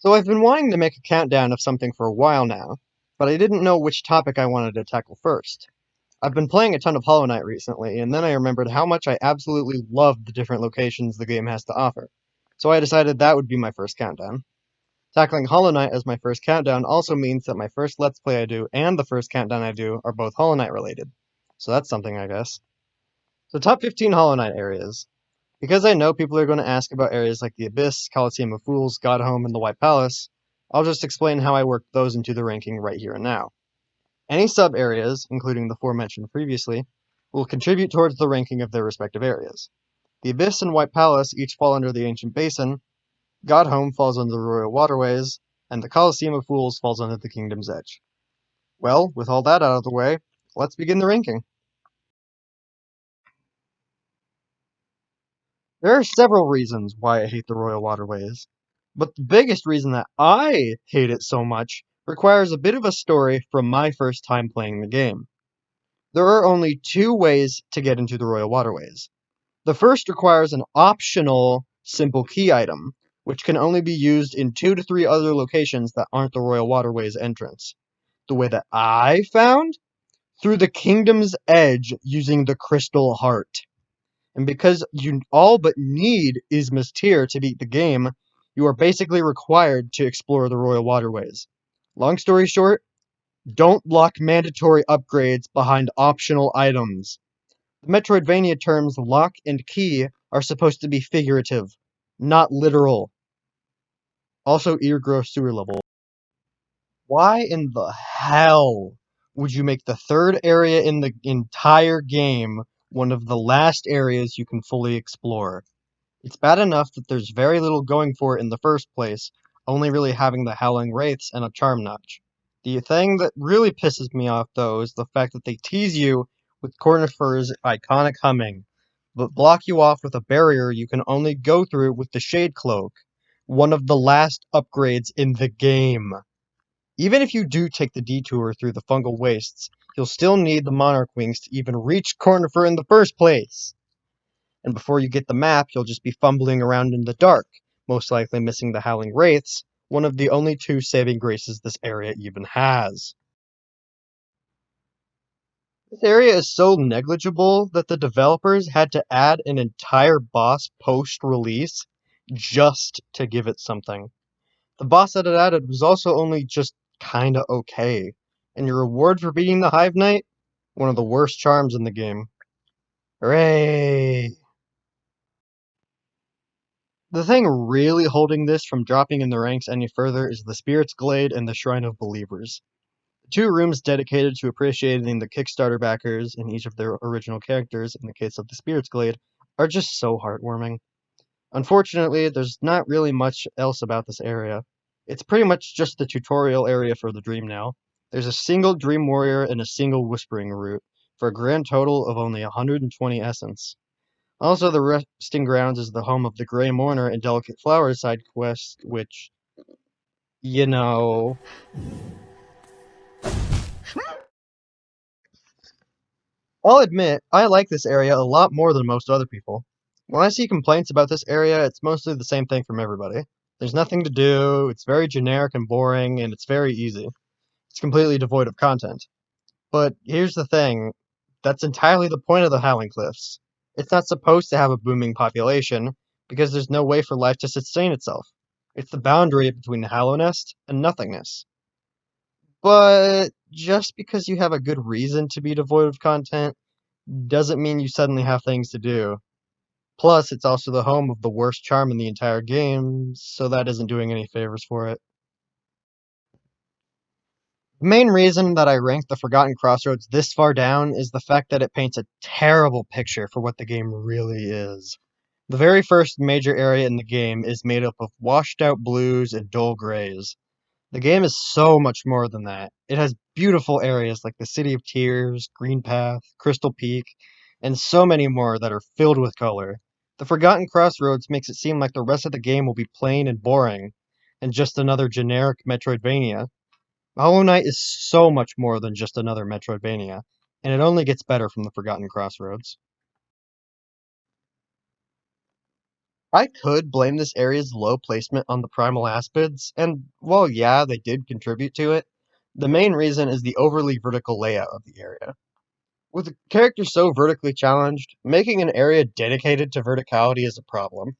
So I've been wanting to make a countdown of something for a while now, but I didn't know which topic I wanted to tackle first. I've been playing a ton of Hollow Knight recently, and then I remembered how much I absolutely love the different locations the game has to offer. So I decided that would be my first countdown. Tackling Hollow Knight as my first countdown also means that my first Let's Play I do and the first countdown I do are both Hollow Knight related. So that's something, I guess. So top 15 Hollow Knight areas. Because I know people are going to ask about areas like the Abyss, Coliseum of Fools, Godhome, and the White Palace, I'll just explain how I worked those into the ranking right here and now. Any sub-areas, including the four mentioned previously, will contribute towards the ranking of their respective areas. The Abyss and White Palace each fall under the Ancient Basin, Godhome falls under the Royal Waterways, and the Coliseum of Fools falls under the Kingdom's Edge. Well, with all that out of the way, let's begin the ranking. There are several reasons why I hate the Royal Waterways, but the biggest reason that I hate it so much requires a bit of a story from my first time playing the game. There are only two ways to get into the Royal Waterways. The first requires an optional simple key item, which can only be used in 2 to 3 other locations that aren't the Royal Waterways entrance. The way that I found? Through the Kingdom's Edge using the Crystal Heart. And because you all but need Isma's Tear to beat the game, you are basically required to explore the Royal Waterways. Long story short, don't block mandatory upgrades behind optional items. The Metroidvania terms lock and key are supposed to be figurative, not literal. Also, ear sewer level. Why in the hell would you make the third area in the entire game one of the last areas you can fully explore? It's bad enough that there's very little going for it in the first place, only really having the Howling Wraiths and a Charm Notch. The thing that really pisses me off, though, is the fact that they tease you with Cornifer's iconic humming, but block you off with a barrier you can only go through with the Shade Cloak, one of the last upgrades in the game. Even if you do take the detour through the fungal wastes, you'll still need the Monarch Wings to even reach Cornifer in the first place. And before you get the map, you'll just be fumbling around in the dark, most likely missing the Howling Wraiths, one of the only two saving graces this area even has. This area is so negligible that the developers had to add an entire boss post-release just to give it something. The boss that it added was also only just kinda okay, and your reward for beating the Hive Knight? One of the worst charms in the game. Hooray! The thing really holding this from dropping in the ranks any further is the Spirit's Glade and the Shrine of Believers. The two rooms dedicated to appreciating the Kickstarter backers and each of their original characters, in the case of the Spirit's Glade, are just so heartwarming. Unfortunately, there's not really much else about this area. It's pretty much just the tutorial area for the Dream now. There's a single Dream Warrior and a single Whispering Route, for a grand total of only 120 essence. Also, the Resting Grounds is the home of the Grey Mourner and Delicate Flowers side quest, which, you know... I'll admit, I like this area a lot more than most other people. When I see complaints about this area, it's mostly the same thing from everybody. There's nothing to do, it's very generic and boring, and it's very easy. It's completely devoid of content. But here's the thing, that's entirely the point of the Howling Cliffs. It's not supposed to have a booming population, because there's no way for life to sustain itself. It's the boundary between hollowness and nothingness. But just because you have a good reason to be devoid of content doesn't mean you suddenly have things to do. Plus, it's also the home of the worst charm in the entire game, so that isn't doing any favors for it. The main reason that I ranked the Forgotten Crossroads this far down is the fact that it paints a terrible picture for what the game really is. The very first major area in the game is made up of washed out blues and dull grays. The game is so much more than that. It has beautiful areas like the City of Tears, Green Path, Crystal Peak, and so many more that are filled with color. The Forgotten Crossroads makes it seem like the rest of the game will be plain and boring, and just another generic Metroidvania. Hollow Knight is so much more than just another Metroidvania, and it only gets better from the Forgotten Crossroads. I could blame this area's low placement on the primal aspids, and while yeah, they did contribute to it, the main reason is the overly vertical layout of the area. With a character so vertically challenged, making an area dedicated to verticality is a problem.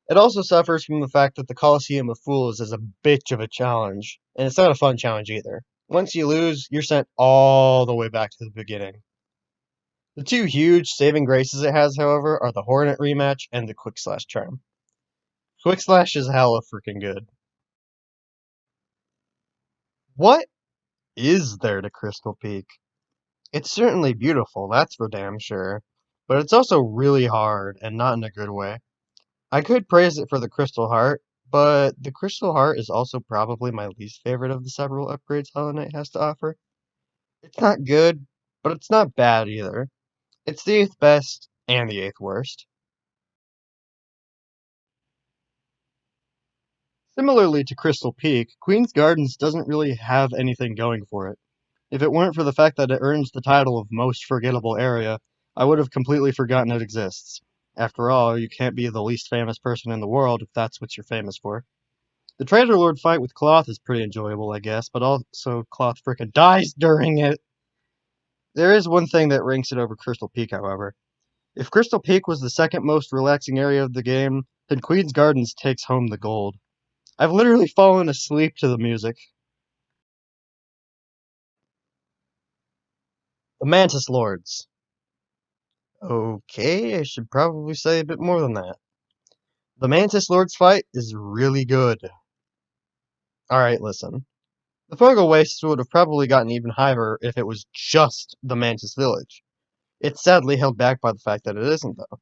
It also suffers from the fact that the Colosseum of Fools is a bitch of a challenge, and it's not a fun challenge either. Once you lose, you're sent all the way back to the beginning. The two huge saving graces it has, however, are the Hornet rematch and the Quick Slash charm. Quick Slash is hella freaking good. What is there to Crystal Peak? It's certainly beautiful, that's for damn sure, but it's also really hard, and not in a good way. I could praise it for the Crystal Heart, but the Crystal Heart is also probably my least favorite of the several upgrades Hollow Knight has to offer. It's not good, but it's not bad either. It's the 8th best and the 8th worst. Similarly to Crystal Peak, Queen's Gardens doesn't really have anything going for it. If it weren't for the fact that it earns the title of most forgettable area, I would have completely forgotten it exists. After all, you can't be the least famous person in the world if that's what you're famous for. The Trader Lord fight with Cloth is pretty enjoyable, I guess, but also Cloth frickin' dies during it. There is one thing that ranks it over Crystal Peak, however. If Crystal Peak was the second most relaxing area of the game, then Queen's Gardens takes home the gold. I've literally fallen asleep to the music. The Mantis Lords. Okay, I should probably say a bit more than that. The Mantis Lords fight is really good. Alright, listen. The Fungal Wastes would have probably gotten even higher if it was just the Mantis Village. It's sadly held back by the fact that it isn't, though.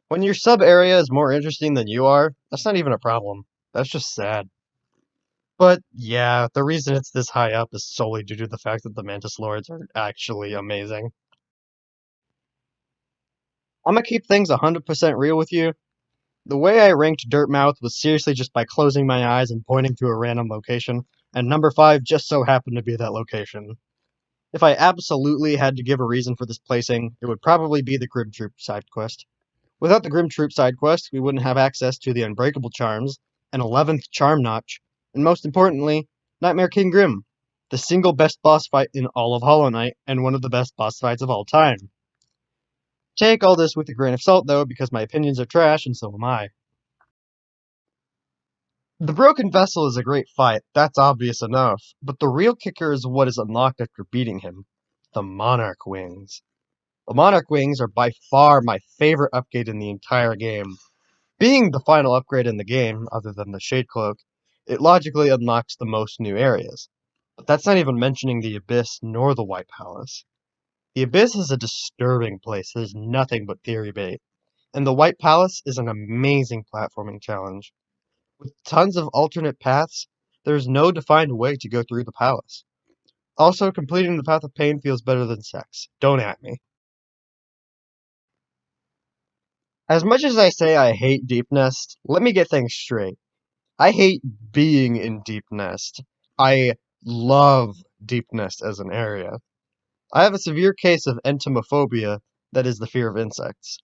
When your sub-area is more interesting than you are, that's not even a problem. That's just sad. But yeah, the reason it's this high up is solely due to the fact that the Mantis Lords are actually amazing. I'm gonna keep things 100% real with you. The way I ranked Dirtmouth was seriously just by closing my eyes and pointing to a random location, and number 5 just so happened to be that location. If I absolutely had to give a reason for this placing, it would probably be the Grim Troop side quest. Without the Grim Troop side quest, we wouldn't have access to the Unbreakable Charms, an 11th Charm Notch, and most importantly, Nightmare King Grim, the single best boss fight in all of Hollow Knight, and one of the best boss fights of all time. Take all this with a grain of salt, though, because my opinions are trash, and so am I. The Broken Vessel is a great fight, that's obvious enough, but the real kicker is what is unlocked after beating him. The Monarch Wings. The Monarch Wings are by far my favorite upgrade in the entire game. Being the final upgrade in the game, other than the Shade Cloak, it logically unlocks the most new areas. But that's not even mentioning the Abyss nor the White Palace. The Abyss is a disturbing place that is nothing but theory bait, and the White Palace is an amazing platforming challenge. With tons of alternate paths, there is no defined way to go through the palace. Also, completing the Path of Pain feels better than sex. Don't at me. As much as I say I hate Deep Nest, let me get things straight. I hate being in Deep Nest. I love Deep Nest as an area. I have a severe case of entomophobia, that is the fear of insects.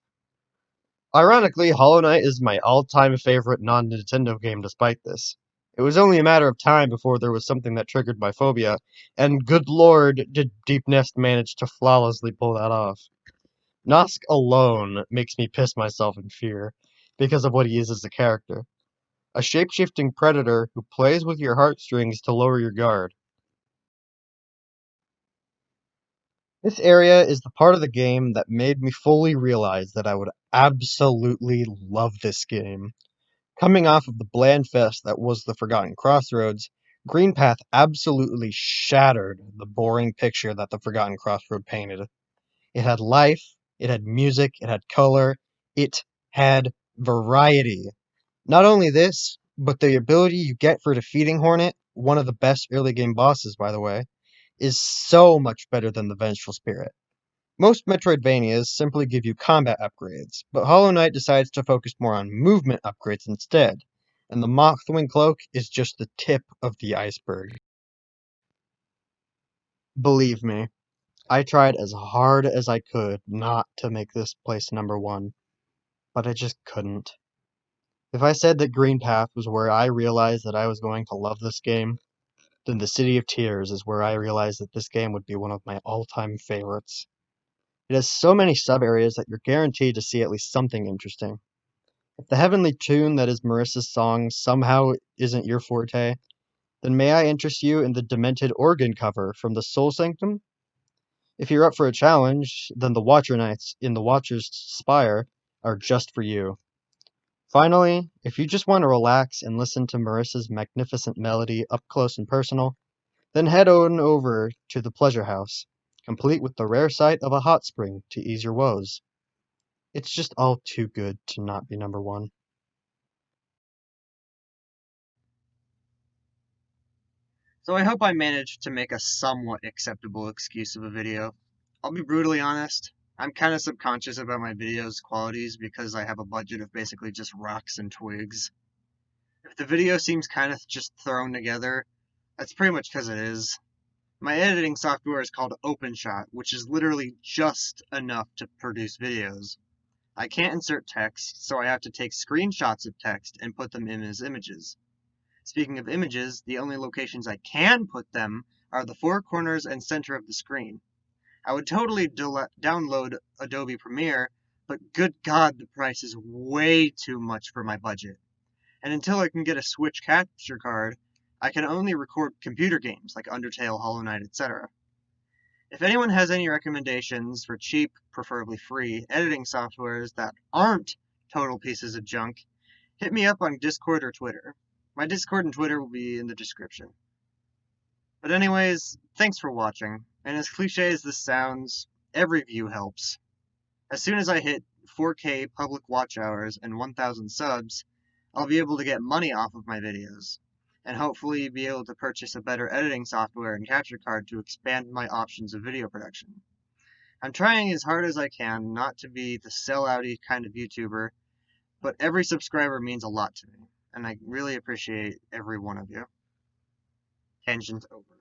Ironically, Hollow Knight is my all-time favorite non-Nintendo game despite this. It was only a matter of time before there was something that triggered my phobia, and good lord, did Deep Nest manage to flawlessly pull that off. Nosk alone makes me piss myself in fear, because of what he is as a character. A shape-shifting predator who plays with your heartstrings to lower your guard. This area is the part of the game that made me fully realize that I would absolutely love this game. Coming off of the bland fest that was the Forgotten Crossroads, Green Path absolutely shattered the boring picture that the Forgotten Crossroad painted. It had life, it had music, it had color, it had variety. Not only this, but the ability you get for defeating Hornet, one of the best early game bosses, by the way, is so much better than the Vengeful Spirit. Most Metroidvanias simply give you combat upgrades, but Hollow Knight decides to focus more on movement upgrades instead, and the Mothwing Cloak is just the tip of the iceberg. Believe me, I tried as hard as I could not to make this place number 1, but I just couldn't. If I said that Green Path was where I realized that I was going to love this game, then the City of Tears is where I realized that this game would be one of my all-time favorites. It has so many sub-areas that you're guaranteed to see at least something interesting. If the heavenly tune that is Marissa's song somehow isn't your forte, then may I interest you in the demented organ cover from the Soul Sanctum? If you're up for a challenge, then the Watcher Knights in the Watcher's Spire are just for you. Finally, if you just want to relax and listen to Marissa's magnificent melody up close and personal, then head on over to the Pleasure House, complete with the rare sight of a hot spring to ease your woes. It's just all too good to not be number one. So I hope I managed to make a somewhat acceptable excuse of a video. I'll be brutally honest, I'm kind of subconscious about my videos' qualities because I have a budget of basically just rocks and twigs. If the video seems kind of just thrown together, that's pretty much because it is. My editing software is called OpenShot, which is literally just enough to produce videos. I can't insert text, so I have to take screenshots of text and put them in as images. Speaking of images, the only locations I can put them are the four corners and center of the screen. I would totally download Adobe Premiere, but good God, the price is way too much for my budget. And until I can get a Switch capture card, I can only record computer games like Undertale, Hollow Knight, etc. If anyone has any recommendations for cheap, preferably free, editing softwares that aren't total pieces of junk, hit me up on Discord or Twitter. My Discord and Twitter will be in the description. But anyways, thanks for watching, and as cliche as this sounds, every view helps. As soon as I hit 4K public watch hours and 1,000 subs, I'll be able to get money off of my videos, and hopefully be able to purchase a better editing software and capture card to expand my options of video production. I'm trying as hard as I can not to be the sellouty kind of YouTuber, but every subscriber means a lot to me, and I really appreciate every one of you. Tangent over.